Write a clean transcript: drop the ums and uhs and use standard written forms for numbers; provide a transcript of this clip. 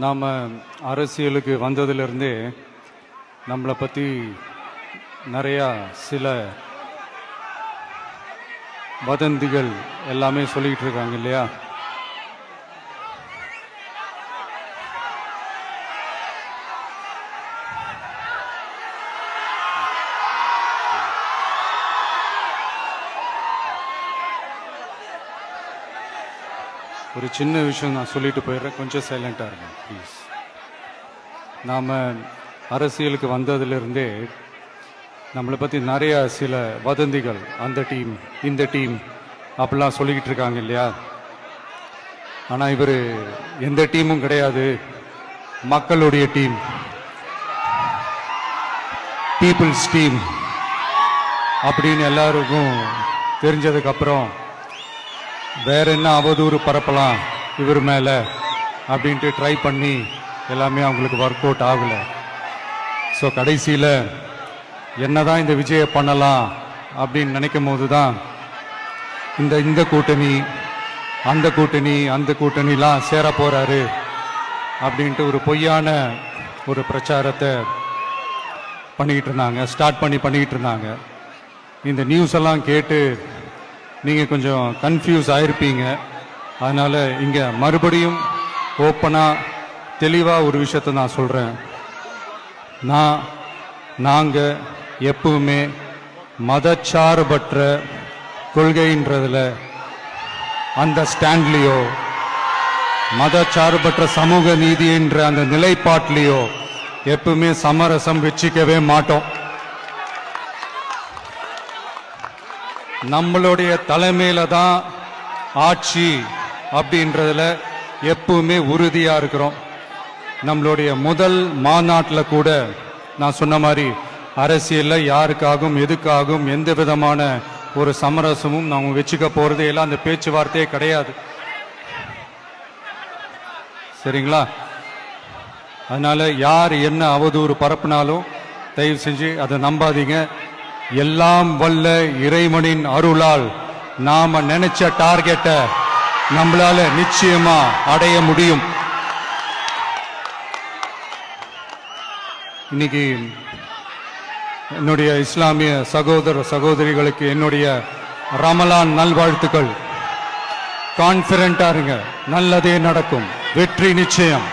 நாம் அரசியலுக்கு வந்ததிலிருந்தே நம்மளை பற்றி நிறையா சில வதந்திகள் எல்லாமே சொல்லிக்கிட்டு இருக்காங்க இல்லையா? ஒரு சின்ன விஷயம் நான் சொல்லிட்டு போயிடுறேன், கொஞ்சம் சைலண்டாக இருங்க ப்ளீஸ். நாம் அரசியலுக்கு வந்ததிலிருந்தே நம்மளை பற்றி நிறையா சில வதந்திகள், அந்த டீம் இந்த டீம் அப்படிலாம் சொல்லிக்கிட்டு இருக்காங்க இல்லையா? ஆனால் இவர் எந்த டீமும் கிடையாது, மக்களுடைய டீம், பீப்புள்ஸ் டீம் அப்படின்னு எல்லாருக்கும் தெரிஞ்சதுக்கப்புறம் வேற என்ன அவதூறு பரப்பலாம் இவர் மேலே அப்படின்ட்டு ட்ரை பண்ணி எல்லாமே அவங்களுக்கு ஒர்க் அவுட் ஆகலை. ஸோ கடைசியில் என்னதான் இந்த விஜயை பண்ணலாம் அப்படின்னு நினைக்கும் போது தான் இந்த கூட்டணி அந்த கூட்டணிலாம் சேர போகிறாரு அப்படின்ட்டு ஒரு பொய்யான ஒரு பிரச்சாரத்தை பண்ணிக்கிட்டு இருந்தாங்க. இந்த நியூஸ் எல்லாம் கேட்டு நீங்கள் கொஞ்சம் கன்ஃபியூஸ் ஆகிருப்பீங்க. அதனால் இங்கே மறுபடியும் ஓப்பனாக தெளிவாக ஒரு விஷயத்தை நான் சொல்கிறேன். நாங்கள் எப்பவுமே மதச்சார்பற்ற கொள்கைன்றதில், அந்த ஸ்டாண்ட்லேயோ, மதச்சார்பற்ற சமூக நீதி என்ற அந்த நிலைப்பாட்டிலேயோ எப்பவுமே சமரசம் வச்சுக்கவே மாட்டோம். நம்மளுடைய தலைமையில தான் ஆட்சி அப்படின்றதுல எப்பவுமே உறுதியா இருக்கிறோம். நம்மளுடைய முதல் மாநாட்டில் கூட நான் சொன்ன மாதிரி அரசியலில் யாருக்காகவும் எதுக்காகவும் எந்த விதமான ஒரு சமரசமும் நாங்கள் வச்சுக்க போறதே இல்லை, அந்த பேச்சுவார்த்தையே கிடையாது. சரிங்களா? அதனால யார் என்ன அவதூறு பரப்புனாலும் தயவு செஞ்சு அதை நம்பாதீங்க. எல்லாம் வல்ல இறைவனின் அருளால் நாம நினைச்ச டார்கெட்டை நம்மளால நிச்சயமா அடைய முடியும். இன்னைக்கு என்னுடைய இஸ்லாமிய சகோதர சகோதரிகளுக்கு என்னுடைய ரமலான் நல்வாழ்த்துக்கள். கான்பிடண்டா இருங்க, நல்லதே நடக்கும், வெற்றி நிச்சயம்.